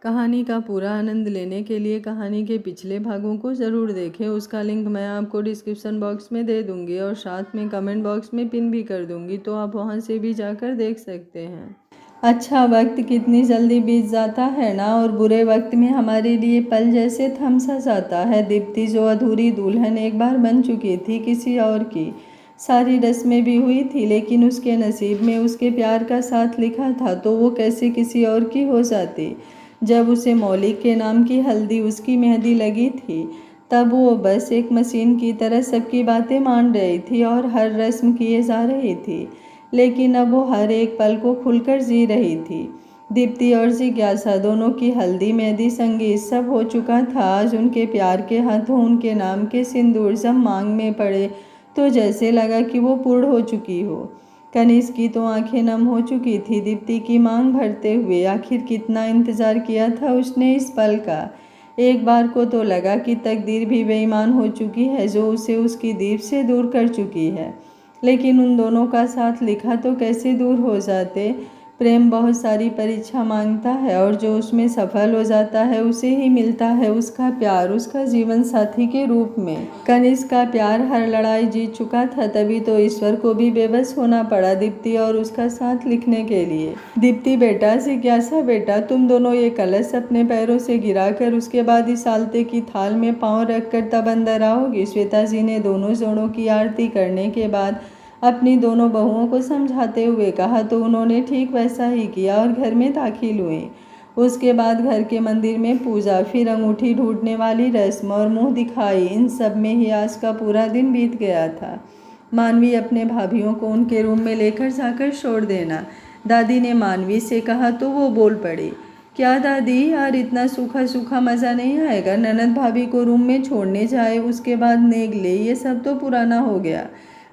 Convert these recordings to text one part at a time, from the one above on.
कहानी का पूरा आनंद लेने के लिए कहानी के पिछले भागों को ज़रूर देखें। उसका लिंक मैं आपको डिस्क्रिप्शन बॉक्स में दे दूंगी और साथ में कमेंट बॉक्स में पिन भी कर दूंगी, तो आप वहां से भी जाकर देख सकते हैं। अच्छा, वक्त कितनी जल्दी बीत जाता है ना, और बुरे वक्त में हमारे लिए पल जैसे थम सा जाता है। दीप्ति जो अधूरी दुल्हन एक बार बन चुकी थी किसी और की, सारी रस्में भी हुई थी, लेकिन उसके नसीब में उसके प्यार का साथ लिखा था, तो वो कैसे किसी और की हो जाती। जब उसे मौलिक के नाम की हल्दी उसकी मेहंदी लगी थी, तब वो बस एक मशीन की तरह सबकी बातें मान रही थी और हर रस्म किए जा रही थी। लेकिन अब वो हर एक पल को खुलकर जी रही थी। दीप्ति और जिज्ञासा दोनों की हल्दी, मेहंदी, संगीत सब हो चुका था। आज उनके प्यार के हाथों उनके नाम के सिंदूर जब मांग में पड़े तो जैसे लगा कि वो पूर्ण हो चुकी हो। कनिष्क की तो आंखें नम हो चुकी थी दीप्ति की मांग भरते हुए। आखिर कितना इंतजार किया था उसने इस पल का। एक बार को तो लगा कि तकदीर भी बेईमान हो चुकी है, जो उसे उसकी दीप से दूर कर चुकी है। लेकिन उन दोनों का साथ लिखा तो कैसे दूर हो जाते। प्रेम बहुत सारी परीक्षा मांगता है और जो उसमें सफल हो जाता है उसे ही मिलता है उसका प्यार, उसका जीवन साथी के रूप में। कनिष्क का प्यार हर लड़ाई जीत चुका था, तभी तो ईश्वर को भी बेबस होना पड़ा दीप्ति और उसका साथ लिखने के लिए। दीप्ति बेटा, जिज्ञासा बेटा, तुम दोनों ये कलश अपने पैरों से गिराकर उसके बाद इस आलते की थाल में पांव रखकर तब अंदर आओगी। श्वेता जी ने दोनों जोड़ों की आरती करने के बाद अपनी दोनों बहुओं को समझाते हुए कहा, तो उन्होंने ठीक वैसा ही किया और घर में दाखिल हुए। उसके बाद घर के मंदिर में पूजा, फिर अंगूठी ढूंढने वाली रस्म और मुंह दिखाई, इन सब में ही आज का पूरा दिन बीत गया था। मानवी, अपने भाभीियों को उनके रूम में लेकर जाकर छोड़ देना, दादी ने मानवी से कहा, तो वो बोल पड़ी, क्या दादी, यार इतना सूखा सूखा मज़ा नहीं आएगा। ननद भाभी को रूम में छोड़ने जाए, उसके बाद नेग ले, ये सब तो पुराना हो गया।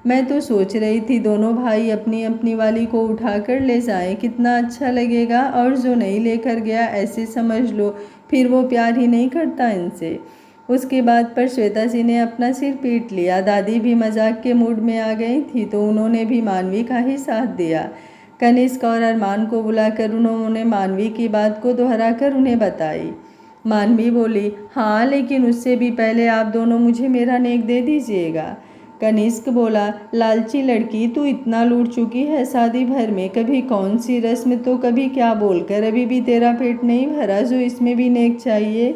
मैं तो सोच रही थी दोनों भाई अपनी अपनी वाली को उठाकर ले जाएं, कितना अच्छा लगेगा। और जो नहीं लेकर गया, ऐसे समझ लो फिर वो प्यार ही नहीं करता इनसे। उसके बाद पर श्वेता जी ने अपना सिर पीट लिया। दादी भी मजाक के मूड में आ गई थी, तो उन्होंने भी मानवी का ही साथ दिया। कनिष्क और अरमान को बुलाकर उन्होंने मानवी की बात को दोहराकर उन्हें बताई। मानवी बोली, हाँ, लेकिन उससे भी पहले आप दोनों मुझे मेरा नेक दे दीजिएगा। कनिष्क बोला, लालची लड़की, तू इतना लूट चुकी है शादी भर में, कभी कौन सी रस्म तो कभी क्या बोलकर अभी भी तेरा पेट नहीं भरा जो इसमें भी नेक चाहिए।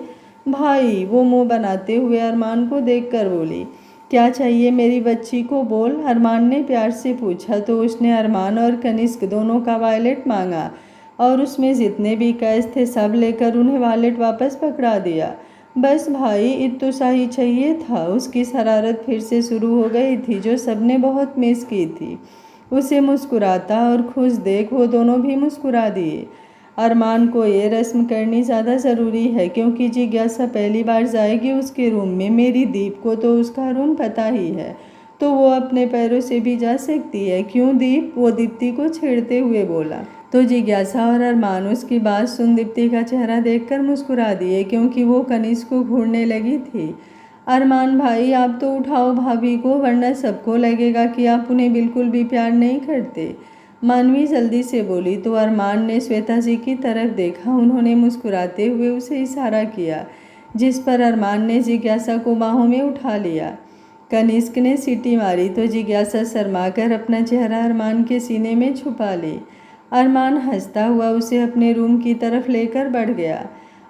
भाई, वो मुंह बनाते हुए अरमान को देखकर बोली, क्या चाहिए मेरी बच्ची को, बोल। अरमान ने प्यार से पूछा, तो उसने अरमान और कनिष्क दोनों का वॉलेट मांगा और उसमें जितने भी कैश थे सब लेकर उन्हें वॉलेट वापस पकड़ा दिया। बस भाई, इतना सा ही चाहिए था। उसकी शरारत फिर से शुरू हो गई थी, जो सबने बहुत मिस की थी। उसे मुस्कुराता और खुश देख वो दोनों भी मुस्कुरा दिए। अरमान को ये रस्म करनी ज़्यादा ज़रूरी है, क्योंकि जिज्ञासा पहली बार जाएगी उसके रूम में। मेरी दीप को तो उसका रूम पता ही है, तो वो अपने पैरों से भी जा सकती है। क्यों दीप, वो दीप्ति को छेड़ते हुए बोला। तो जिज्ञासा और अरमान उसकी बात सुन दीप्ति का चेहरा देखकर मुस्कुरा दिए, क्योंकि वो कनिष्क को घूरने लगी थी। अरमान भाई, आप तो उठाओ भाभी को, वरना सबको लगेगा कि आप उन्हें बिल्कुल भी प्यार नहीं करते। मानवी जल्दी से बोली, तो अरमान ने श्वेता जी की तरफ देखा। उन्होंने मुस्कुराते हुए उसे इशारा किया, जिस पर अरमान ने जिज्ञासा को बाहों में उठा लिया। कनिष्क ने सीटी मारी, तो जिज्ञासा शर्माकर अपना चेहरा अरमान के सीने में छुपा ली। अरमान हंसता हुआ उसे अपने रूम की तरफ लेकर बढ़ गया।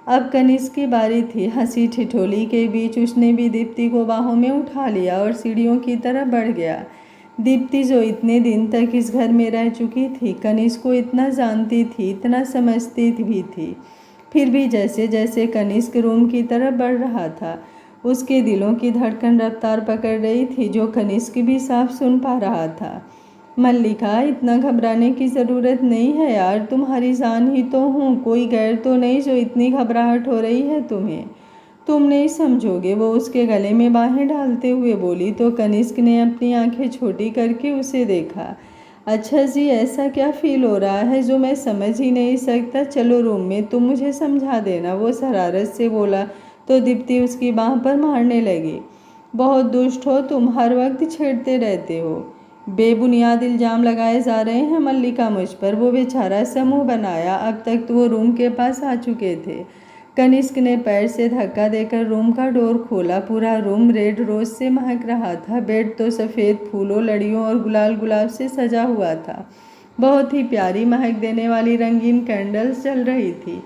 अब कनिष्क की बारी थी। हंसी ठिठोली के बीच उसने भी दीप्ति को बाहों में उठा लिया और सीढ़ियों की तरफ बढ़ गया। दीप्ति, जो इतने दिन तक इस घर में रह चुकी थी, कनिष्क को इतना जानती थी, इतना समझती भी थी, फिर भी जैसे जैसे कनिष्क रूम की तरफ बढ़ रहा था, उसके दिलों की धड़कन रफ्तार पकड़ रही थी, जो कनिष्क भी साफ सुन पा रहा था। मल्लिका, इतना घबराने की ज़रूरत नहीं है यार, तुम्हारी जान ही तो हूँ, कोई गैर तो नहीं जो इतनी घबराहट हो रही है तुम्हें। तुम नहीं समझोगे, वो उसके गले में बाहें डालते हुए बोली। तो कनिष्क ने अपनी आंखें छोटी करके उसे देखा। अच्छा जी, ऐसा क्या फील हो रहा है जो मैं समझ ही नहीं सकता। चलो रूम में, तुम मुझे समझा देना, वो शरारत से बोला। तो दीप्ति उसकी बाह पर मारने लगी। बहुत दुष्ट हो तुम, हर वक्त छेड़ते रहते हो। बेबुनियाद इल्ज़ाम लगाए जा रहे हैं मल्लिका मुझ पर। वो बेचारा समूह बनाया। अब तक तो वो रूम के पास आ चुके थे। कनिष्क ने पैर से धक्का देकर रूम का डोर खोला। पूरा रूम रेड रोज से महक रहा था। बेड तो सफ़ेद फूलों, लड़ियों और गुलाल गुलाब से सजा हुआ था। बहुत ही प्यारी महक देने वाली रंगीन कैंडल्स जल रही थी।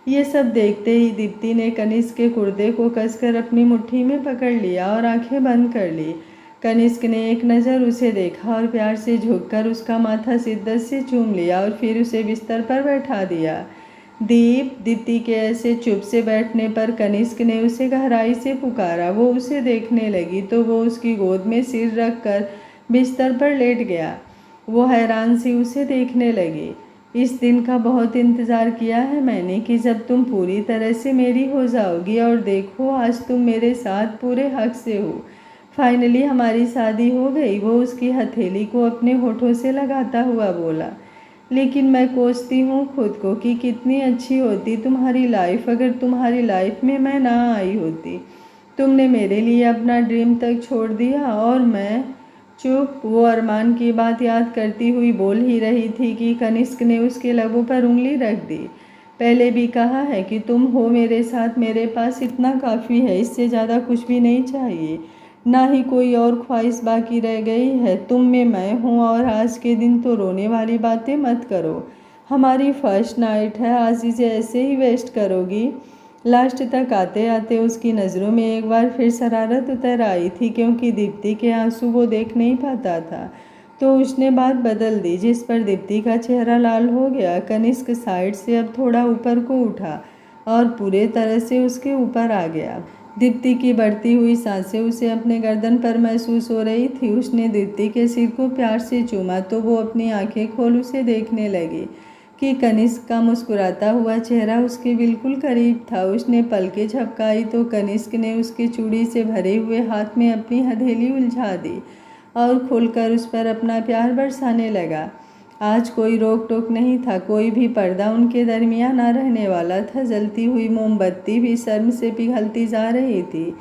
ये सब देखते ही दीप्ति ने कनिष्क के कुर्ते को कसकर अपनी मुट्ठी में पकड़ लिया और आंखें बंद कर ली। कनिष्क ने एक नज़र उसे देखा और प्यार से झुककर उसका माथा शिद्दत से चूम लिया और फिर उसे बिस्तर पर बैठा दिया। दीप्ति के ऐसे चुप से बैठने पर कनिष्क ने उसे गहराई से पुकारा। वो उसे देखने लगी तो वो उसकी गोद में सिर रख कर बिस्तर पर लेट गया। वो हैरान सी उसे देखने लगी। इस दिन का बहुत इंतज़ार किया है मैंने कि जब तुम पूरी तरह से मेरी हो जाओगी, और देखो आज तुम मेरे साथ पूरे हक से हो। फाइनली हमारी शादी हो गई। वो उसकी हथेली को अपने होठों से लगाता हुआ बोला। लेकिन मैं कोसती हूँ खुद को कि कितनी अच्छी होती तुम्हारी लाइफ अगर तुम्हारी लाइफ में मैं ना आई होती। तुमने मेरे लिए अपना ड्रीम तक छोड़ दिया और मैं चुप। वो अरमान की बात याद करती हुई बोल ही रही थी कि कनिष्क ने उसके लबों पर उंगली रख दी। पहले भी कहा है कि तुम हो मेरे साथ, मेरे पास इतना काफ़ी है, इससे ज़्यादा कुछ भी नहीं चाहिए, ना ही कोई और ख्वाहिश बाकी रह गई है। तुम में मैं हूँ और आज के दिन तो रोने वाली बातें मत करो। हमारी फर्स्ट नाइट है, आज इसे ऐसे ही वेस्ट करोगी। लास्ट तक आते आते उसकी नज़रों में एक बार फिर शरारत उतर आई थी, क्योंकि दीप्ति के आंसू वो देख नहीं पाता था। तो उसने बात बदल दी, जिस पर दीप्ति का चेहरा लाल हो गया। कनिष्क साइड से अब थोड़ा ऊपर को उठा और पूरे तरह से उसके ऊपर आ गया। दीप्ति की बढ़ती हुई सांसें उसे अपने गर्दन पर महसूस हो रही थी। उसने दीप्ति के सिर को प्यार से चूमा तो वो अपनी आंखें खोल उसे देखने लगी कि कनिष्क का मुस्कुराता हुआ चेहरा उसके बिल्कुल करीब था। उसने पलकें झपकाई तो कनिष्क ने उसके चूड़ी से भरे हुए हाथ में अपनी हथेली उलझा दी और खुलकर उस पर अपना प्यार बरसाने लगा। आज कोई रोक टोक नहीं था, कोई भी पर्दा उनके दरमियान ना रहने वाला था। जलती हुई मोमबत्ती भी शर्म से पिघलती जा रही थी,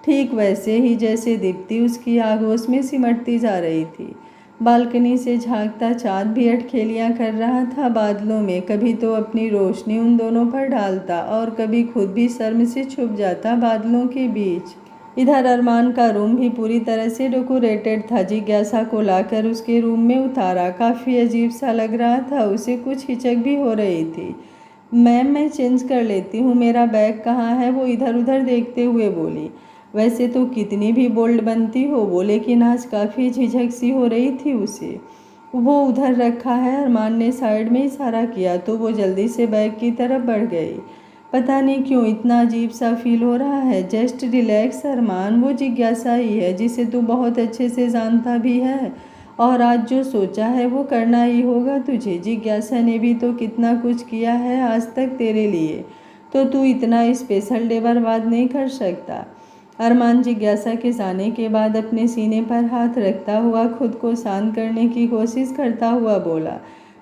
ठीक वैसे ही जैसे दीप्ति उसकी आगोश में सिमटती जा रही थी। बालकनी से झांकता चाँद भी अटखेलियाँ कर रहा था बादलों में। कभी तो अपनी रोशनी उन दोनों पर डालता और कभी खुद भी शर्म से छुप जाता बादलों के बीच। इधर अरमान का रूम भी पूरी तरह से डेकोरेटेड था। जिज्ञासा को लाकर उसके रूम में उतारा। काफ़ी अजीब सा लग रहा था उसे, कुछ हिचक भी हो रही थी। मैम मैं चेंज कर लेती हूँ, मेरा बैग कहाँ है? वो इधर उधर देखते हुए बोली। वैसे तो कितनी भी बोल्ड बनती हो वो, लेकिन आज काफ़ी झिझक सी हो रही थी उसे। वो उधर रखा है। अरमान ने साइड में इशारा किया तो वो जल्दी से बैग की तरफ बढ़ गई। पता नहीं क्यों इतना अजीब सा फील हो रहा है। जस्ट रिलैक्स अरमान, वो जिज्ञासा ही है जिसे तू बहुत अच्छे से जानता भी है, और आज जो सोचा है वो करना ही होगा तुझे। जिज्ञासा ने भी तो कितना कुछ किया है आज तक तेरे लिए, तो तू इतना स्पेशल डे बर्बाद नहीं कर सकता। अरमान जिज्ञासा के जाने के बाद अपने सीने पर हाथ रखता हुआ खुद को शांत करने की कोशिश करता हुआ बोला।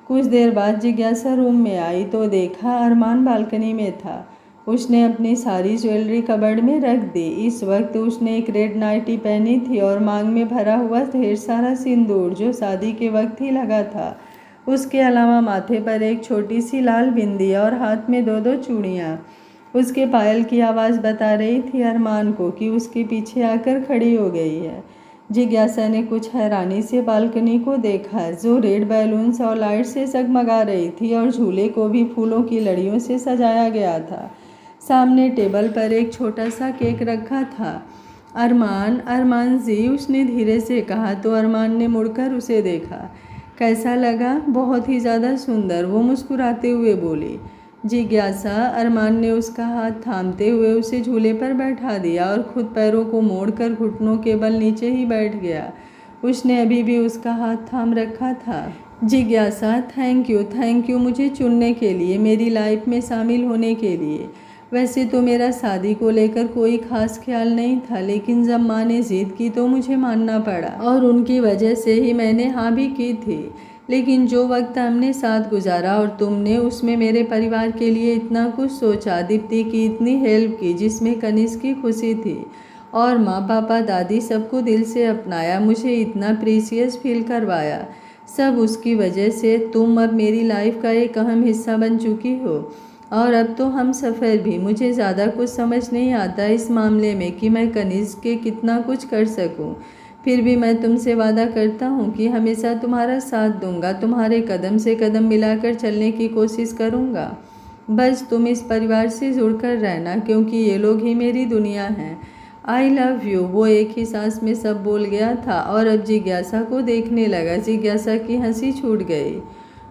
कुछ देर बाद जिज्ञासा रूम में आई तो देखा अरमान बालकनी में था। उसने अपनी सारी ज्वेलरी कबर्ड में रख दी। इस वक्त उसने एक रेड नाइटी पहनी थी और मांग में भरा हुआ ढेर सारा सिंदूर जो शादी के वक्त ही लगा था। उसके अलावा माथे पर एक छोटी सी लाल बिंदी और हाथ में दो दो चूड़ियाँ। उसके पायल की आवाज़ बता रही थी अरमान को कि उसके पीछे आकर खड़ी हो गई है। जिज्ञासा ने कुछ हैरानी से बालकनी को देखा जो रेड बैलून्स और लाइट से जगमगा रही थी, और झूले को भी फूलों की लड़ियों से सजाया गया था। सामने टेबल पर एक छोटा सा केक रखा था। अरमान जी, उसने धीरे से कहा तो अरमान ने मुड़कर उसे देखा। कैसा लगा? बहुत ही ज़्यादा सुंदर, वो मुस्कुराते हुए बोली। जिज्ञासा, अरमान ने उसका हाथ थामते हुए उसे झूले पर बैठा दिया और खुद पैरों को मोड़कर घुटनों के बल नीचे ही बैठ गया। उसने अभी भी उसका हाथ थाम रखा था। जिज्ञासा, थैंक यू मुझे चुनने के लिए, मेरी लाइफ में शामिल होने के लिए। वैसे तो मेरा शादी को लेकर कोई खास ख्याल नहीं था, लेकिन जब माँ ने जिद की तो मुझे मानना पड़ा, और उनकी वजह से ही मैंने हाँ भी की थी। लेकिन जो वक्त हमने साथ गुजारा और तुमने उसमें मेरे परिवार के लिए इतना कुछ सोचा, दीप्ति की इतनी हेल्प की जिसमें कनिष्क की खुशी थी, और माँ पापा दादी सबको दिल से अपनाया, मुझे इतना प्रीसियस फील करवाया। सब उसकी वजह से तुम अब मेरी लाइफ का एक अहम हिस्सा बन चुकी हो। और अब तो हम सफ़र भी। मुझे ज़्यादा कुछ समझ नहीं आता इस मामले में कि मैं कनिष्क के कितना कुछ कर सकूं। फिर भी मैं तुमसे वादा करता हूं कि हमेशा तुम्हारा साथ दूंगा, तुम्हारे कदम से कदम मिलाकर चलने की कोशिश करूंगा। बस तुम इस परिवार से जुड़कर रहना, क्योंकि ये लोग ही मेरी दुनिया हैं। आई लव यू, वो एक ही सांस में सब बोल गया था और अब जिज्ञासा को देखने लगा। जिज्ञासा की हंसी छूट गई।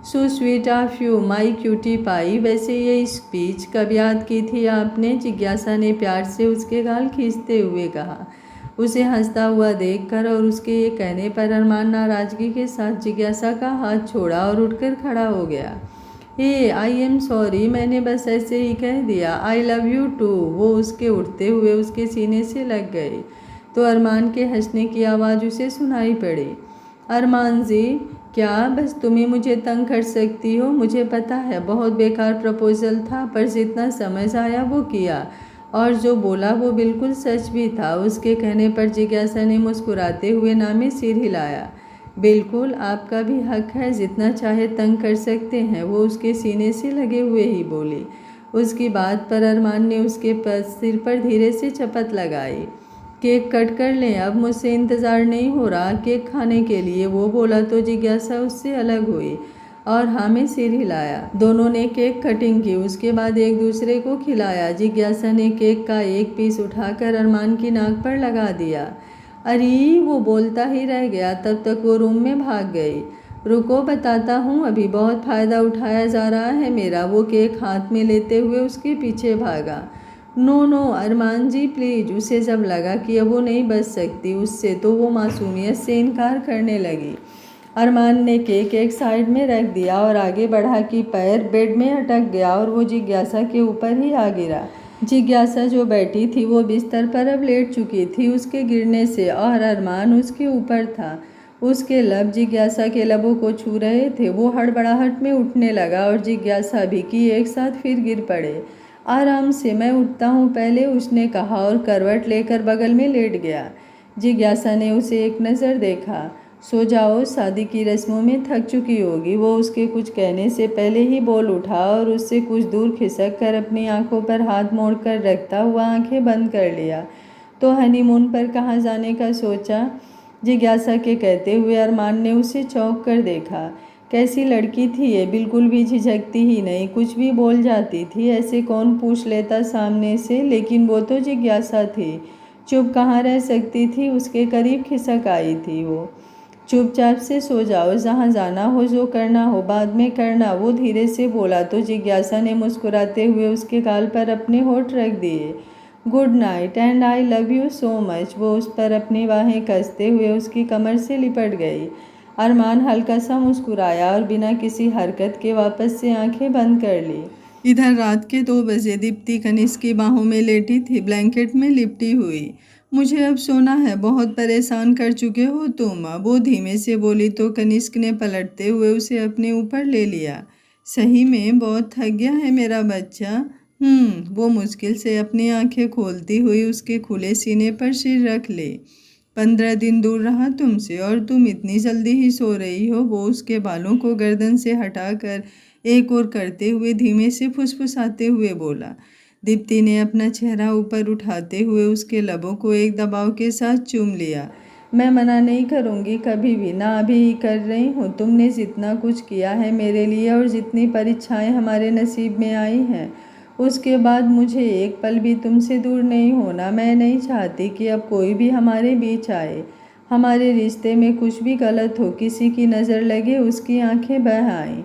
So sweet of you my cutie pie. वैसे ये स्पीच कब याद की थी आपने? जिज्ञासा ने प्यार से उसके गाल खींचते हुए कहा। उसे हंसता हुआ देखकर और उसके ये कहने पर अरमान नाराजगी के साथ जिज्ञासा का हाथ छोड़ा और उठकर खड़ा हो गया। आई एम सॉरी, मैंने बस ऐसे ही कह दिया। I love you too. वो उसके उठते हुए उसके सीने से लग गई तो अरमान के हंसने की आवाज़ उसे सुनाई पड़ी। अरमान जी, क्या बस तुम ही मुझे तंग कर सकती हो? मुझे पता है बहुत बेकार प्रपोजल था, पर जितना समझ आया वो किया, और जो बोला वो बिल्कुल सच भी था। उसके कहने पर जिज्ञासा ने मुस्कुराते हुए नामे सिर हिलाया। बिल्कुल, आपका भी हक है, जितना चाहे तंग कर सकते हैं, वो उसके सीने से लगे हुए ही बोली। उसकी बात पर अरमान ने उसके सिर पर धीरे से चपत लगाई। केक कट कर लें, अब मुझसे इंतज़ार नहीं हो रहा केक खाने के लिए, वो बोला तो जिज्ञासा उससे अलग हुई और हाँ में सिर हिलाया। दोनों ने केक कटिंग की, उसके बाद एक दूसरे को खिलाया। जिज्ञासा ने केक का एक पीस उठाकर अरमान की नाक पर लगा दिया। अरे, वो बोलता ही रह गया, तब तक वो रूम में भाग गई। रुको, बताता हूँ, अभी बहुत फ़ायदा उठाया जा रहा है मेरा। वो केक हाथ में लेते हुए उसके पीछे भागा। No no Arman ji please. उसे जब लगा कि अब वो नहीं बच सकती उससे, तो वो मासूमियत से इनकार करने लगी। अरमान ने केक एक साइड में रख दिया और आगे बढ़ा कि पैर बेड में अटक गया और वो जिज्ञासा के ऊपर ही आ गिरा। जिज्ञासा जो बैठी थी वो बिस्तर पर अब लेट चुकी थी उसके गिरने से, और अरमान उसके ऊपर था। उसके लब जिज्ञासा के लबों को छू रहे थे। वो हड़बड़ाहट में उठने लगा और जिज्ञासा भी कि एक साथ फिर गिर पड़े। आराम से, मैं उठता हूँ पहले, उसने कहा और करवट लेकर बगल में लेट गया। जिज्ञासा ने उसे एक नज़र देखा। सो जाओ, शादी की रस्मों में थक चुकी होगी। वो उसके कुछ कहने से पहले ही बोल उठा और उससे कुछ दूर खिसक कर अपनी आंखों पर हाथ मोड़कर रखता हुआ आंखें बंद कर लिया। तो हनीमून पर कहाँ जाने का सोचा? जिज्ञासा के कहते हुए अरमान ने उसे चौंक कर देखा। कैसी लड़की थी ये, बिल्कुल भी झिझकती ही नहीं, कुछ भी बोल जाती थी। ऐसे कौन पूछ लेता सामने से, लेकिन वो तो जिज्ञासा थी। चुप कहाँ रह सकती थी, उसके करीब खिसक आई थी वो। चुपचाप से सो जाओ, जहाँ जाना हो, जो करना हो बाद में करना, वो धीरे से बोला तो जिज्ञासा ने मुस्कुराते हुए उसके गाल पर अपने होठ रख दिए। Good night and I love you so much. वो उस पर अपनी बाहें कसते हुए उसकी कमर से लिपट गई। अरमान हल्का सा मुस्कुराया और बिना किसी हरकत के वापस से आंखें बंद कर ली। इधर रात के 2 बजे दीप्ति कनिष्क की बाहों में लेटी थी, ब्लैंकेट में लिपटी हुई। मुझे अब सोना है, बहुत परेशान कर चुके हो तुम, वो धीमे से बोली तो कनिष्क ने पलटते हुए उसे अपने ऊपर ले लिया। सही में बहुत थक गया है मेरा बच्चा। वो मुश्किल से अपनी आंखें खोलती हुई उसके खुले सीने पर सिर रख ले। 15 दिन दूर रहा तुमसे और तुम इतनी जल्दी ही सो रही हो? वो उसके बालों को गर्दन से हटाकर एक और करते हुए धीमे से फुसफुसाते हुए बोला। दीप्ति ने अपना चेहरा ऊपर उठाते हुए उसके लबों को एक दबाव के साथ चूम लिया। मैं मना नहीं करूँगी कभी भी, ना अभी ही कर रही हूँ। तुमने जितना कुछ किया है मेरे लिए और जितनी परीक्षाएं हमारे नसीब में आई हैं, उसके बाद मुझे एक पल भी तुमसे दूर नहीं होना। मैं नहीं चाहती कि अब कोई भी हमारे बीच आए, हमारे रिश्ते में कुछ भी गलत हो, किसी की नज़र लगे, उसकी आंखें बह आएं।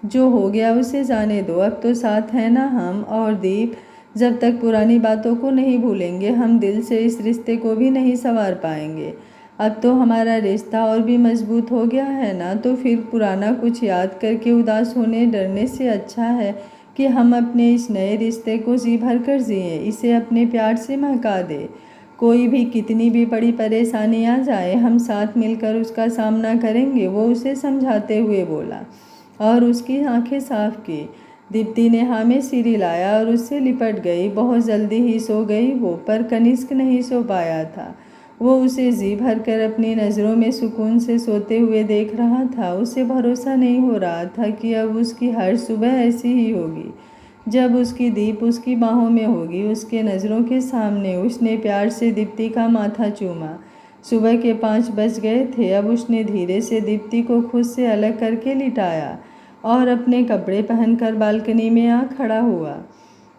जो हो गया उसे जाने दो, अब तो साथ हैं ना हम। और दीप, जब तक पुरानी बातों को नहीं भूलेंगे, हम दिल से इस रिश्ते को भी नहीं संवार पाएंगे। अब तो हमारा रिश्ता और भी मजबूत हो गया है ना, तो फिर पुराना कुछ याद करके उदास होने डरने से अच्छा है कि हम अपने इस नए रिश्ते को जी भर कर जिए, इसे अपने प्यार से महका दे। कोई भी कितनी भी बड़ी परेशानी आ जाए, हम साथ मिलकर उसका सामना करेंगे, वो उसे समझाते हुए बोला और उसकी आंखें साफ की। दीप्ति ने हाँ में सिर हिलाया और उससे लिपट गई। बहुत जल्दी ही सो गई वो, पर कनिष्क नहीं सो पाया था। वो उसे जी भर कर अपनी नज़रों में सुकून से सोते हुए देख रहा था। उसे भरोसा नहीं हो रहा था कि अब उसकी हर सुबह ऐसी ही होगी, जब उसकी दीप उसकी बाहों में होगी, उसके नज़रों के सामने। उसने प्यार से दीप्ति का माथा चूमा। सुबह के 5 बज गए थे। अब उसने धीरे से दीप्ति को खुद से अलग करके लिटाया और अपने कपड़े पहनकर बालकनी में आ खड़ा हुआ।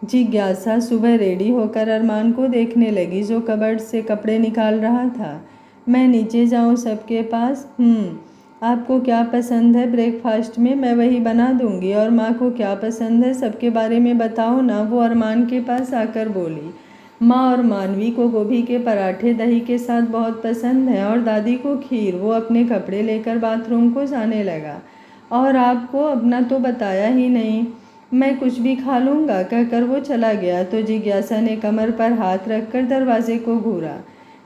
जिज्ञासा सुबह रेडी होकर अरमान को देखने लगी, जो कबर्ड से कपड़े निकाल रहा था। मैं नीचे जाऊं सबके पास? आपको क्या पसंद है ब्रेकफास्ट में? मैं वही बना दूंगी। और माँ को क्या पसंद है सबके बारे में बताओ ना, वो अरमान के पास आकर बोली। माँ और मानवी को गोभी के पराठे दही के साथ बहुत पसंद है, और दादी को खीर। वो अपने कपड़े लेकर बाथरूम को जाने लगा। और आपको अपना तो बताया ही नहीं। मैं कुछ भी खा लूँगा, कहकर वो चला गया तो जिज्ञासा ने कमर पर हाथ रखकर दरवाजे को घूरा।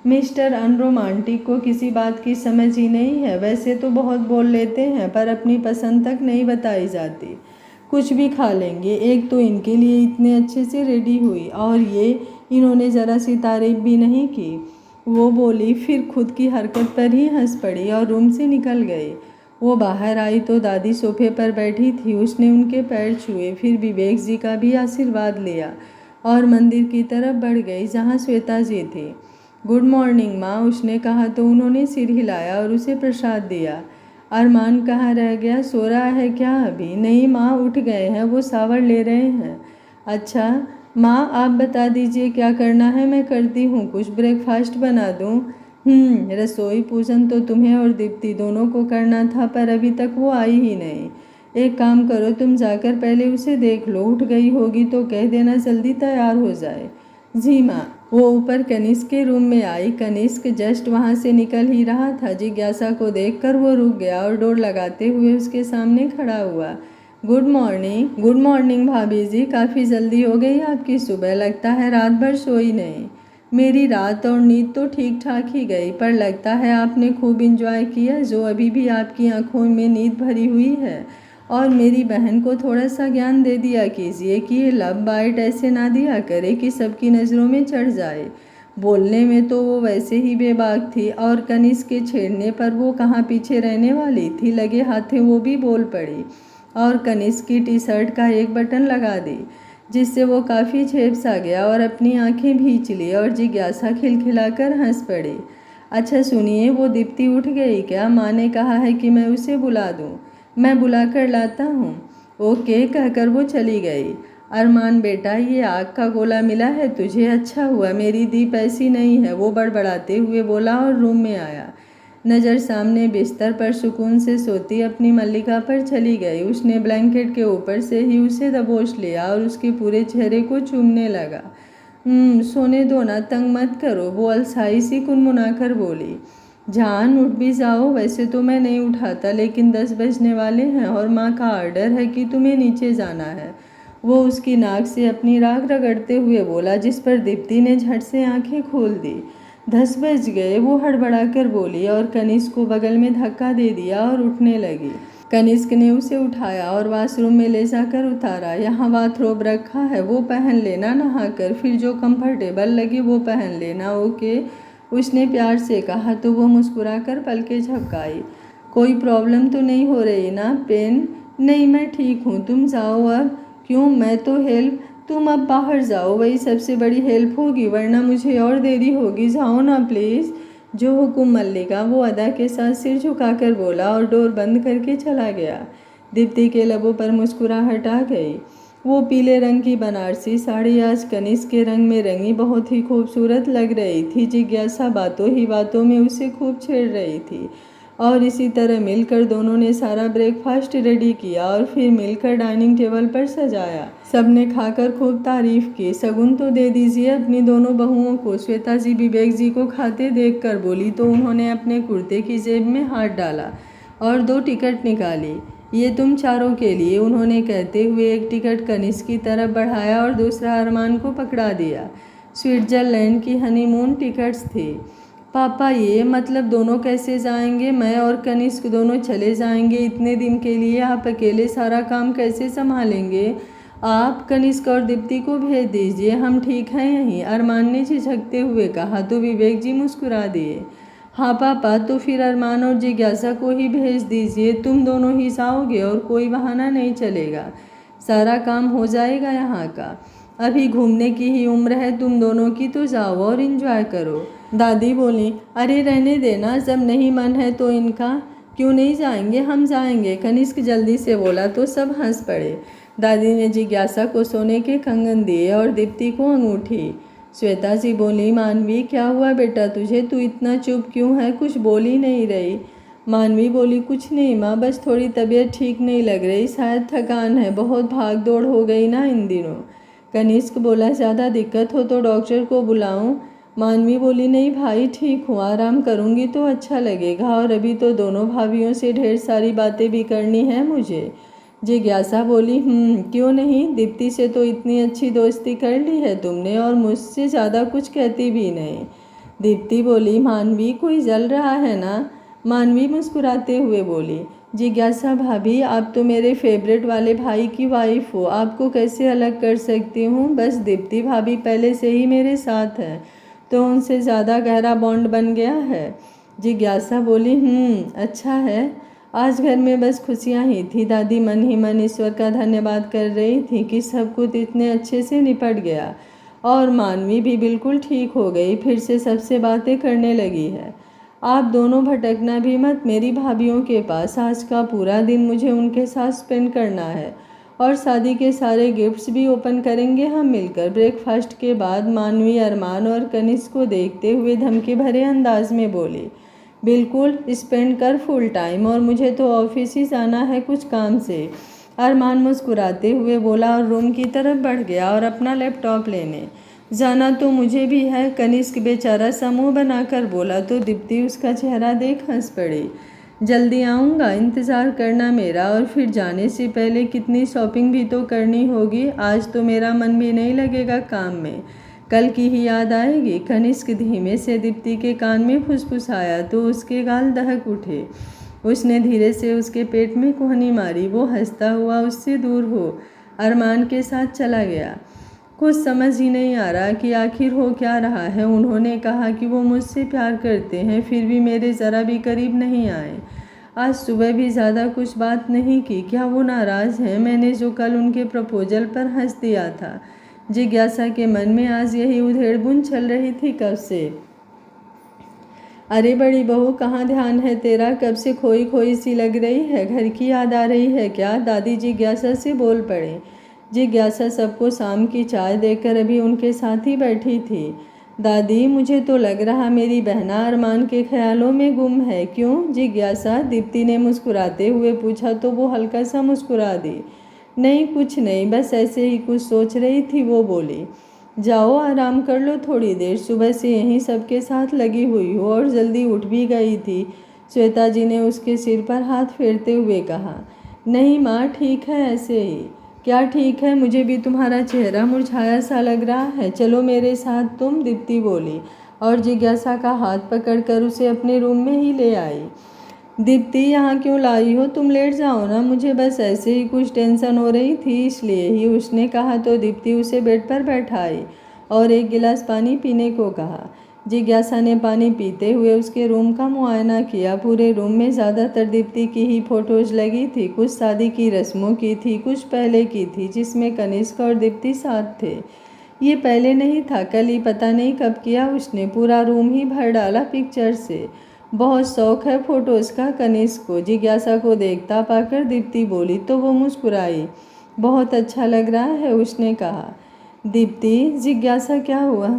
मिस्टर अनरोमांटिक को किसी बात की समझ ही नहीं है। वैसे तो बहुत बोल लेते हैं, पर अपनी पसंद तक नहीं बताई जाती। कुछ भी खा लेंगे। एक तो इनके लिए इतने अच्छे से रेडी हुई, और ये इन्होंने ज़रा सी तारीफ भी नहीं की। वो बोली, फिर खुद की हरकत पर ही हंस पड़ी और रूम से निकल गई। वो बाहर आई तो दादी सोफे पर बैठी थी। उसने उनके पैर छुए, फिर विवेक जी का भी आशीर्वाद लिया और मंदिर की तरफ बढ़ गई, जहाँ श्वेता जी थी। गुड मॉर्निंग माँ, उसने कहा तो उन्होंने सिर हिलाया और उसे प्रसाद दिया। अरमान कहाँ रह गया? सो रहा है क्या अभी? नहीं माँ, उठ गए हैं, वो शावर ले रहे हैं। अच्छा माँ, आप बता दीजिए क्या करना है, मैं करती हूँ। कुछ ब्रेकफास्ट बना दूँ? रसोई पूजन तो तुम्हें और दीप्ति दोनों को करना था, पर अभी तक वो आई ही नहीं। एक काम करो, तुम जाकर पहले उसे देख लो। उठ गई होगी तो कह देना जल्दी तैयार हो जाए। जी माँ। वो ऊपर कनिष्क के रूम में आई। कनिष्क जस्ट वहाँ से निकल ही रहा था। जिज्ञासा को देखकर वो रुक गया और डोर लगाते हुए उसके सामने खड़ा हुआ। Good morning. गुड मॉर्निंग भाभी जी, काफ़ी जल्दी हो गई आपकी सुबह। लगता है रात भर सोई नहीं। मेरी रात और नींद तो ठीक ठाक ही गई, पर लगता है आपने खूब इंजॉय किया, जो अभी भी आपकी आंखों में नींद भरी हुई है। और मेरी बहन को थोड़ा सा ज्ञान दे दिया कीजिए कि ये लव बाइट ऐसे ना दिया करे कि सबकी नज़रों में चढ़ जाए। बोलने में तो वो वैसे ही बेबाक थी, और कनिष्क के छेड़ने पर वो कहाँ पीछे रहने वाली थी। लगे हाथे वो भी बोल पड़ी और कनिष्क की टी शर्ट का एक बटन लगा दी, जिससे वो काफ़ी छेप सा गया और अपनी आंखें भींच ली। और जिज्ञासा खिलखिलाकर हंस पड़ी। अच्छा सुनिए, वो दीप्ति उठ गई क्या? माँ ने कहा है कि मैं उसे बुला दूँ। मैं बुला कर लाता हूँ। ओके, कहकर वो चली गई। अरमान बेटा, ये आग का गोला मिला है तुझे? अच्छा हुआ, मेरी दीप ऐसी नहीं है, वो बड़बड़ाते हुए बोला और रूम में आया। नज़र सामने बिस्तर पर सुकून से सोती अपनी मल्लिका पर चली गई। उसने ब्लैंकेट के ऊपर से ही उसे दबोच लिया और उसके पूरे चेहरे को चूमने लगा। सोने दो ना, तंग मत करो, वो अलसाई सी कुनमुनाकर बोली। जान, उठ भी जाओ। वैसे तो मैं नहीं उठाता, लेकिन 10 बजने वाले हैं और माँ का ऑर्डर है कि तुम्हें नीचे जाना है। वो उसकी नाक से अपनी राख रगड़ते हुए बोला, जिस पर दीप्ति ने झट से आंखें खोल दी। 10 बज गए, वो हड़बड़ाकर बोली, और कनिष्क को बगल में धक्का दे दिया और उठने लगी। कनिष्क ने उसे उठाया और वॉशरूम में ले जाकर उतारा। यहाँ बाथरोब रखा है, वो पहन लेना नहाकर, फिर जो कंफर्टेबल लगे वो पहन लेना। ओके, उसने प्यार से कहा तो वो मुस्कुराकर पलकें झपकाई। कोई प्रॉब्लम तो नहीं हो रही ना? पेन? नहीं, मैं ठीक हूँ, तुम जाओ अब। क्यों? मैं तो हेल्प। तुम अब बाहर जाओ, वही सबसे बड़ी हेल्प होगी, वरना मुझे और देरी होगी। जाओ ना प्लीज़। जो हुक्म मल्लिका, वो अदा के साथ सिर झुकाकर बोला और डोर बंद करके चला गया। दीप्ति के लबों पर मुस्कुराहट आ गई। वो पीले रंग की बनारसी साड़ी आज कनिष्क के रंग में रंगी बहुत ही खूबसूरत लग रही थी। जिज्ञासा बातों ही बातों में उसे खूब छेड़ रही थी, और इसी तरह मिलकर दोनों ने सारा ब्रेकफास्ट रेडी किया और फिर मिलकर डाइनिंग टेबल पर सजाया। सबने खाकर खूब तारीफ की। शगुन तो दे दीजिए अपनी दोनों बहुओं को, श्वेता जी विवेक जी को खाते देखकर बोली तो उन्होंने अपने कुर्ते की जेब में हाथ डाला और 2 टिकट निकाली। ये तुम चारों के लिए, उन्होंने कहते हुए एक टिकट कनिष्क की तरफ बढ़ाया और दूसरा अरमान को पकड़ा दिया। स्विट्जरलैंड की हनीमून टिकट्स थे। पापा, ये मतलब दोनों कैसे जाएंगे? मैं और कनिष्क दोनों चले जाएंगे इतने दिन के लिए, आप अकेले सारा काम कैसे संभालेंगे? आप कनिष्क और दीप्ति को भेज दीजिए, हम ठीक हैं यहीं, अरमान ने झिझकते हुए कहा तो विवेक जी मुस्कुरा दिए। हाँ पापा, तो फिर अरमान और जिज्ञासा को ही भेज दीजिए, तुम दोनों ही जाओगे और कोई बहाना नहीं चलेगा, सारा काम हो जाएगा यहाँ का। अभी घूमने की ही उम्र है तुम दोनों की, तो जाओ और एंजॉय करो। दादी बोली, अरे रहने देना, जब नहीं मन है तो इनका। क्यों नहीं जाएंगे, हम जाएंगे, कनिष्क जल्दी से बोला तो सब हंस पड़े। दादी ने जिज्ञासा को सोने के कंगन दिए और दीप्ति को अंगूठी। श्वेता जी बोली, मानवी क्या हुआ बेटा तुझे, तू इतना चुप क्यों है, कुछ बोल ही नहीं रही। मानवी बोली, कुछ नहीं माँ, बस थोड़ी तबीयत ठीक नहीं लग रही, शायद थकान है, बहुत भाग दौड़ हो गई ना इन दिनों। कनिष्क बोला, ज़्यादा दिक्कत हो तो डॉक्टर को बुलाऊं। मानवी बोली, नहीं भाई ठीक हूँ, आराम करूँगी तो अच्छा लगेगा, और अभी तो दोनों भाभियों से ढेर सारी बातें भी करनी है मुझे। जिज्ञासा बोली, क्यों नहीं, दीप्ति से तो इतनी अच्छी दोस्ती कर ली है तुमने, और मुझसे ज़्यादा कुछ कहती भी नहीं। दीप्ति बोली, मानवी कोई जल रहा है ना। मानवी मुस्कुराते हुए बोली, जिज्ञासा भाभी आप तो मेरे फेवरेट वाले भाई की वाइफ हो, आपको कैसे अलग कर सकती हूँ, बस दीप्ति भाभी पहले से ही मेरे साथ है तो उनसे ज़्यादा गहरा बॉन्ड बन गया है। जिज्ञासा बोली, अच्छा है, आज घर में बस खुशियाँ ही थी। दादी मन ही मन ईश्वर का धन्यवाद कर रही थी कि सब कुछ इतने अच्छे से निपट गया, और मानवी भी बिल्कुल ठीक हो गई, फिर से सबसे बातें करने लगी है। आप दोनों भटकना भी मत मेरी भाभीयों के पास, आज का पूरा दिन मुझे उनके साथ स्पेंड करना है, और शादी के सारे गिफ्ट्स भी ओपन करेंगे हम मिलकर। ब्रेकफास्ट के बाद मानवी अरमान और कनिष्क को देखते हुए धमकी भरे अंदाज में बोली, बिल्कुल स्पेंड कर फुल टाइम, और मुझे तो ऑफिस ही जाना है कुछ काम से। अरमान मुस्कुराते हुए बोला और रूम की तरफ बढ़ गया और अपना लैपटॉप लेने। जाना तो मुझे भी है, कनिष्क बेचारा समूह बनाकर बोला तो दीप्ति उसका चेहरा देख हंस पड़ी। जल्दी आऊँगा, इंतज़ार करना मेरा, और फिर जाने से पहले कितनी शॉपिंग भी तो करनी होगी, आज तो मेरा मन भी नहीं लगेगा काम में, कल की ही याद आएगी। कनिष्क धीमे से दीप्ति के कान में फुसफुसाया तो उसके गाल दहक उठे। उसने धीरे से उसके पेट में कोहनी मारी, वो हंसता हुआ उससे दूर हो अरमान के साथ चला गया। कुछ समझ ही नहीं आ रहा कि आखिर हो क्या रहा है। उन्होंने कहा कि वो मुझसे प्यार करते हैं, फिर भी मेरे ज़रा भी करीब नहीं आए। आज सुबह भी ज़्यादा कुछ बात नहीं की, क्या वो नाराज़ हैं, मैंने जो कल उनके प्रपोजल पर हंस दिया था। जिज्ञासा के मन में आज यही उधेड़बुन चल रही थी कब से। अरे बड़ी बहू, कहाँ ध्यान है तेरा, कब से खोई खोई सी लग रही है, घर की याद आ रही है क्या, दादी जिज्ञासा से बोल पड़े। जिज्ञासा सबको शाम की चाय देकर अभी उनके साथ ही बैठी थी। दादी, मुझे तो लग रहा मेरी बहना अरमान के ख्यालों में गुम है। क्यों जिज्ञासा, दीप्ति ने मुस्कुराते हुए पूछा तो वो हल्का सा मुस्कुरा दी। नहीं कुछ नहीं, बस ऐसे ही कुछ सोच रही थी, वो बोली। जाओ आराम कर लो थोड़ी देर, सुबह से यहीं सबके साथ लगी हुई हो और जल्दी उठ भी गई थी। श्वेता जी ने उसके सिर पर हाथ फेरते हुए कहा। नहीं माँ, ठीक है ऐसे ही। क्या ठीक है, मुझे भी तुम्हारा चेहरा मुरझाया सा लग रहा है, चलो मेरे साथ तुम, दीप्ति बोली और जिज्ञासा का हाथ पकड़कर उसे अपने रूम में ही ले आई। दीप्ति, यहाँ क्यों लाई हो, तुम लेट जाओ ना, मुझे बस ऐसे ही कुछ टेंशन हो रही थी इसलिए ही, उसने कहा तो दीप्ति उसे बेड पर बैठाई और एक गिलास पानी पीने को कहा। जिज्ञासा ने पानी पीते हुए उसके रूम का मुआयना किया। पूरे रूम में ज़्यादातर दीप्ति की ही फोटोज लगी थी, कुछ शादी की रस्मों की थी, कुछ पहले की थी जिसमें कनिष्क और दीप्ति साथ थे। ये पहले नहीं था, कल ही पता नहीं कब किया उसने, पूरा रूम ही भर डाला पिक्चर से। बहुत शौक है फोटोज़ का कनिष्क को। जिज्ञासा को देखता पाकर दीप्ति बोली तो वो मुस्कुराई। बहुत अच्छा लग रहा है, उसने कहा। दीप्ति, जिज्ञासा क्या हुआ?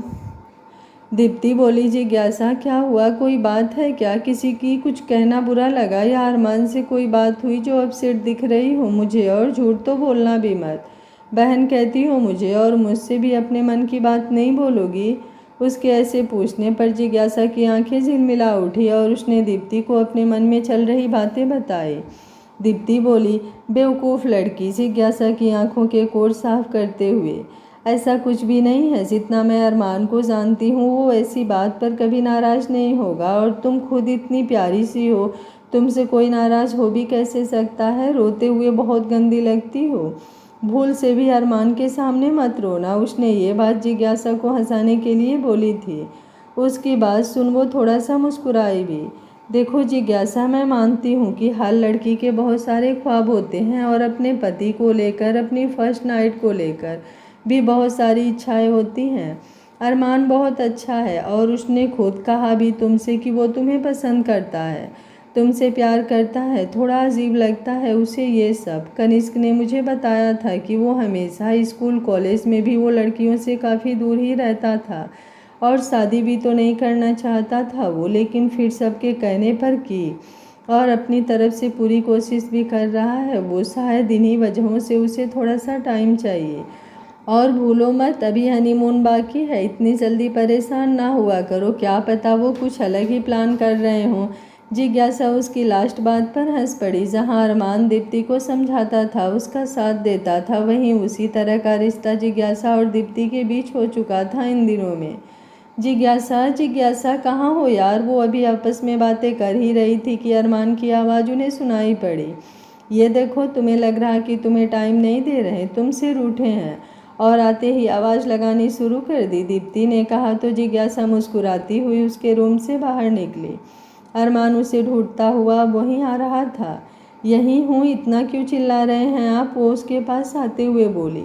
दीप्ति बोली, जिज्ञासा क्या हुआ, कोई बात है क्या, किसी की कुछ कहना बुरा लगा या अरमान से कोई बात हुई जो अपसेट दिख रही हो मुझे, और झूठ तो बोलना भी मत, बहन कहती हो मुझे और मुझसे भी अपने मन की बात नहीं बोलोगी? उसके ऐसे पूछने पर जिज्ञासा की आंखें झिलमिला उठी और उसने दीप्ति को अपने मन में चल रही बातें बताई। दीप्ति बोली, बेवकूफ़ लड़की, जिज्ञासा की आंखों के कोर साफ करते हुए। ऐसा कुछ भी नहीं है, जितना मैं अरमान को जानती हूँ वो ऐसी बात पर कभी नाराज़ नहीं होगा, और तुम खुद इतनी प्यारी सी हो, तुमसे कोई नाराज़ हो भी कैसे सकता है, रोते हुए बहुत गंदी लगती हो। भूल से भी अरमान के सामने मत रोना। उसने ये बात जिज्ञासा को हंसाने के लिए बोली थी। उसकी बात सुन वो थोड़ा सा मुस्कुराई भी। देखो जिज्ञासा, मैं मानती हूँ कि हर लड़की के बहुत सारे ख्वाब होते हैं और अपने पति को लेकर, अपनी फर्स्ट नाइट को लेकर भी बहुत सारी इच्छाएं होती हैं। अरमान बहुत अच्छा है और उसने खुद कहा भी तुमसे कि वो तुम्हें पसंद करता है, तुमसे प्यार करता है। थोड़ा अजीब लगता है उसे ये सब। कनिष्क ने मुझे बताया था कि वो हमेशा स्कूल कॉलेज में भी वो लड़कियों से काफ़ी दूर ही रहता था और शादी भी तो नहीं करना चाहता था वो, लेकिन फिर सबके कहने पर की और अपनी तरफ से पूरी कोशिश भी कर रहा है वो। शायद इन्हीं वजहों से उसे थोड़ा सा टाइम चाहिए। और भूलो मत, अभी हनीमून बाकी है, इतनी जल्दी परेशान ना हुआ करो। क्या पता वो कुछ अलग ही प्लान कर रहे हों। जिज्ञासा उसकी लास्ट बात पर हंस पड़ी। जहां अरमान दीप्ति को समझाता था, उसका साथ देता था, वहीं उसी तरह का रिश्ता जिज्ञासा और दीप्ति के बीच हो चुका था इन दिनों में। जिज्ञासा, जिज्ञासा कहाँ हो यार? वो अभी आपस में बातें कर ही रही थी कि अरमान की आवाज़ उन्हें सुनाई पड़ी। ये देखो, तुम्हें लग रहा कि तुम्हें टाइम नहीं दे रहे, तुमसे रूठे हैं। और आते ही आवाज़ लगानी शुरू कर दी। दीप्ति ने कहा तो जिज्ञासा मुस्कुराती हुई उसके रूम से बाहर निकली। अरमान उसे ढूंढता हुआ वहीं आ रहा था। यहीं हूँ, इतना क्यों चिल्ला रहे हैं आप? वो उसके पास आते हुए बोली।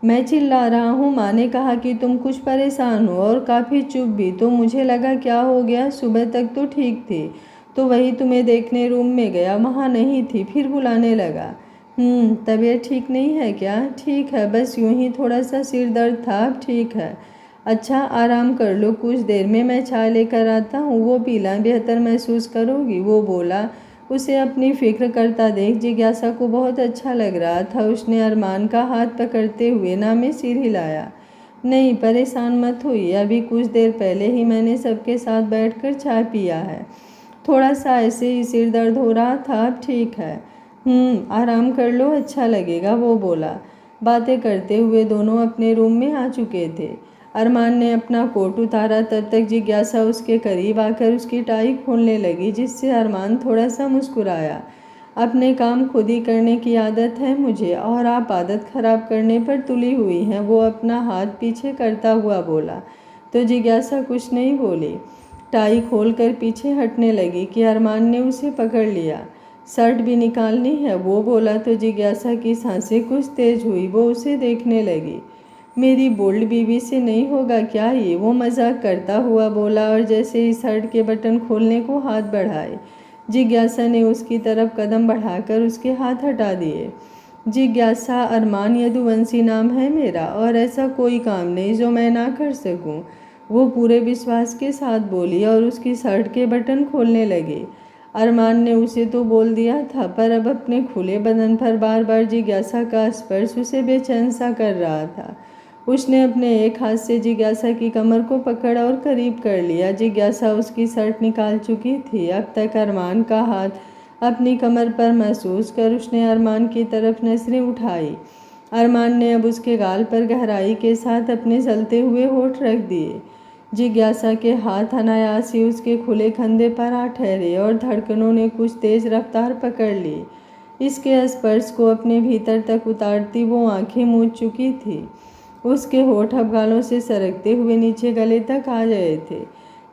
मैं चिल्ला रहा हूँ? माँ ने कहा कि तुम कुछ परेशान हो और काफ़ी चुप भी, तो मुझे लगा क्या हो गया, सुबह तक तो ठीक थी, तो वही तुम्हें देखने रूम में गया, वहाँ नहीं थी, फिर बुलाने लगा। तबीयत ठीक नहीं है क्या? ठीक है, बस यूं ही थोड़ा सा सिर दर्द था, अब ठीक है। अच्छा, आराम कर लो, कुछ देर में मैं चाय लेकर आता हूँ, वो पीना, बेहतर महसूस करोगी, वो बोला। उसे अपनी फिक्र करता देख जिज्ञासा को बहुत अच्छा लग रहा था। उसने अरमान का हाथ पकड़ते हुए ना में सिर हिलाया। नहीं, परेशान मत होइए, अभी कुछ देर पहले ही मैंने सबके साथ बैठकर चाय पिया है। थोड़ा सा ऐसे ही सिर दर्द हो रहा था, अब ठीक है। आराम कर लो, अच्छा लगेगा, वो बोला। बातें करते हुए दोनों अपने रूम में आ चुके थे। अरमान ने अपना कोट उतारा, तब तक जिज्ञासा उसके करीब आकर उसकी टाई खोलने लगी, जिससे अरमान थोड़ा सा मुस्कुराया। अपने काम खुद ही करने की आदत है मुझे, और आप आदत खराब करने पर तुली हुई हैं, वो अपना हाथ पीछे करता हुआ बोला। तो जिज्ञासा कुछ नहीं बोली। टाई खोलकर पीछे हटने लगी कि अरमान ने उसे पकड़ लिया। शर्ट भी निकालनी है, वो बोला तो जिज्ञासा की सांसें कुछ तेज हुई। वो उसे देखने लगी। मेरी बोल्ड बीवी से नहीं होगा क्या ये? वो मजाक करता हुआ बोला और जैसे ही शर्ट के बटन खोलने को हाथ बढ़ाए, जिज्ञासा ने उसकी तरफ कदम बढ़ाकर उसके हाथ हटा दिए। जिज्ञासा, अरमान यदुवंशी नाम है मेरा, और ऐसा कोई काम नहीं जो मैं ना कर सकूं, वो पूरे विश्वास के साथ बोली और उसकी शर्ट के बटन खोलने लगे। अरमान ने उसे तो बोल दिया था, पर अब अपने खुले बदन पर बार बार जिज्ञासा का स्पर्श उसे बेचैन सा कर रहा था। उसने अपने एक हाथ से जिज्ञासा की कमर को पकड़ा और करीब कर लिया। जिज्ञासा उसकी शर्ट निकाल चुकी थी। अब तक अरमान का हाथ अपनी कमर पर महसूस कर उसने अरमान की तरफ नजरें उठाई। अरमान ने अब उसके गाल पर गहराई के साथ अपने जलते हुए होठ रख दिए। जिज्ञासा के हाथ अनायास ही उसके खुले कंधे पर आ ठहरे और धड़कनों ने कुछ तेज रफ्तार पकड़ ली। इसके स्पर्श को अपने भीतर तक उतारती वो आंखें मूंद चुकी थी। उसके होठ अब गालों से सरकते हुए नीचे गले तक आ गए थे।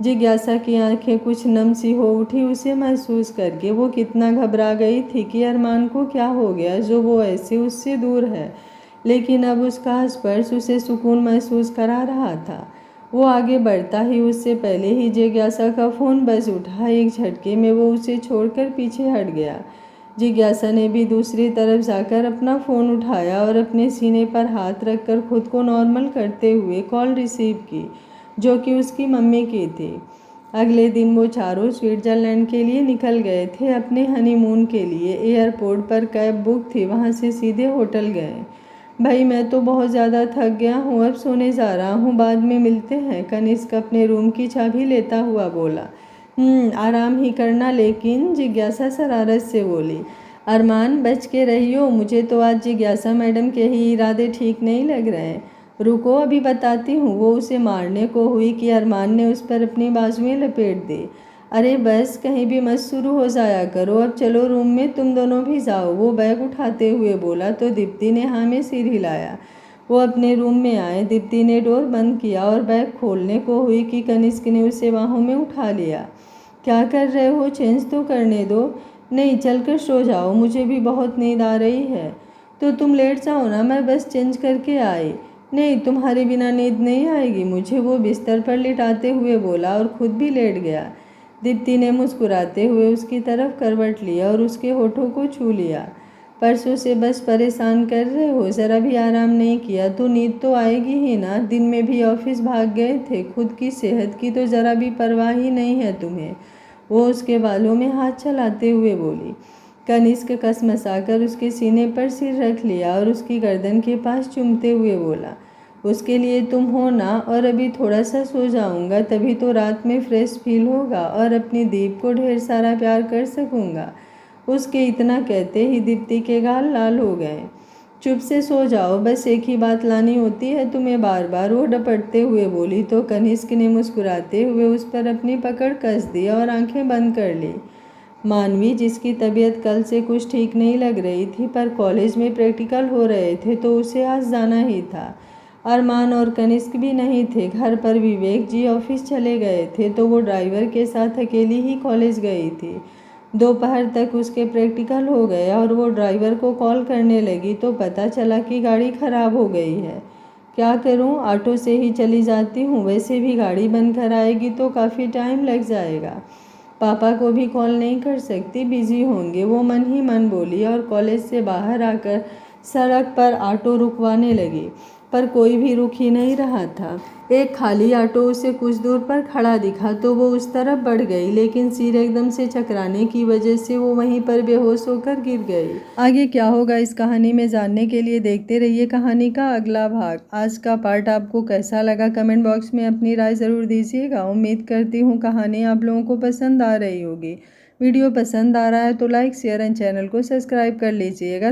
जिज्ञासा की आंखें कुछ नम सी हो उठी उसे महसूस करके। वो कितना घबरा गई थी कि अरमान को क्या हो गया जो वो ऐसे उससे दूर है, लेकिन अब उसका स्पर्श उसे सुकून महसूस करा रहा था। वो आगे बढ़ता ही उससे पहले ही जिज्ञासा का फ़ोन बज उठा। एक झटके में वो उसे छोड़कर पीछे हट गया। जिज्ञासा ने भी दूसरी तरफ जाकर अपना फ़ोन उठाया और अपने सीने पर हाथ रखकर खुद को नॉर्मल करते हुए कॉल रिसीव की, जो कि उसकी मम्मी की थी। अगले दिन वो चारों स्विट्ज़रलैंड के लिए निकल गए थे, अपने हनीमून के लिए। एयरपोर्ट पर कैब बुक थी, वहाँ से सीधे होटल गए। भाई, मैं तो बहुत ज़्यादा थक गया हूँ, अब सोने जा रहा हूँ, बाद में मिलते हैं, कनिष्क अपने रूम की चाबी लेता हुआ बोला। आराम ही करना लेकिन, जिज्ञासा शरारत से बोली। अरमान, बच के रहियो, मुझे तो आज जिज्ञासा मैडम के ही इरादे ठीक नहीं लग रहे हैं। रुको, अभी बताती हूँ। वो उसे मारने को हुई कि अरमान ने उस पर अपनी बाजुएं लपेट दी। अरे बस कहीं भी मत शुरू हो जाया करो, अब चलो रूम में तुम दोनों भी जाओ, वो बैग उठाते हुए बोला। तो दीप्ति ने हाँ में सिर हिलाया। वो अपने रूम में आए। दीप्ति ने डोर बंद किया और बैग खोलने को हुई कि कनिष्क ने उसे बाहों में उठा लिया। क्या कर रहे हो, चेंज तो करने दो। नहीं, चलकर सो जाओ, मुझे भी बहुत नींद आ रही है। तो तुम लेट जाओ ना, मैं बस चेंज करके आई। नहीं, तुम्हारे बिना नींद नहीं आएगी मुझे, वो बिस्तर पर लिटाते हुए बोला और खुद भी लेट गया। दीप्ति ने मुस्कुराते हुए उसकी तरफ करवट लिया और उसके होठों को छू लिया। परसों से बस परेशान कर रहे हो, ज़रा भी आराम नहीं किया तो नींद तो आएगी ही ना। दिन में भी ऑफिस भाग गए थे, खुद की सेहत की तो ज़रा भी परवाह ही नहीं है तुम्हें, वो उसके बालों में हाथ चलाते हुए बोली। कनिष्क कसमसाकर उसके सीने पर सिर रख लिया और उसकी गर्दन के पास चूमते हुए बोला, उसके लिए तुम हो ना, और अभी थोड़ा सा सो जाऊंगा, तभी तो रात में फ्रेश फील होगा और अपनी दीप को ढेर सारा प्यार कर सकूंगा। उसके इतना कहते ही दीप्ति के गाल लाल हो गए। चुप से सो जाओ, बस एक ही बात लानी होती है तुम्हें बार बार, वो डपटते हुए बोली। तो कनिष्क ने मुस्कुराते हुए उस पर अपनी पकड़ कस दी और आंखें बंद कर ली। मानवी, जिसकी तबीयत कल से कुछ ठीक नहीं लग रही थी, पर कॉलेज में प्रैक्टिकल हो रहे थे तो उसे आज जाना ही था। अरमान और कनिष्क भी नहीं थे घर पर, विवेक जी ऑफिस चले गए थे तो वो ड्राइवर के साथ अकेली ही कॉलेज गई थी। दोपहर तक उसके प्रैक्टिकल हो गए और वो ड्राइवर को कॉल करने लगी तो पता चला कि गाड़ी खराब हो गई है। क्या करूं, ऑटो से ही चली जाती हूं, वैसे भी गाड़ी बंद कर आएगी तो काफ़ी टाइम लग जाएगा। पापा को भी कॉल नहीं कर सकती, बिजी होंगे, वो मन ही मन बोली और कॉलेज से बाहर आकर सड़क पर ऑटो रुकवाने लगी, पर कोई भी रुक ही नहीं रहा था। एक खाली ऑटो उसे कुछ दूर पर खड़ा दिखा तो वो उस तरफ बढ़ गई, लेकिन सिर एकदम से चकराने की वजह से वो वहीं पर बेहोश होकर गिर गई। आगे क्या होगा इस कहानी में जानने के लिए देखते रहिए कहानी का अगला भाग। आज का पार्ट आपको कैसा लगा कमेंट बॉक्स में अपनी राय ज़रूर दीजिएगा। उम्मीद करती हूँ कहानी आप लोगों को पसंद आ रही होगी। वीडियो पसंद आ रहा है तो लाइक शेयर एंड चैनल को सब्सक्राइब कर लीजिएगा।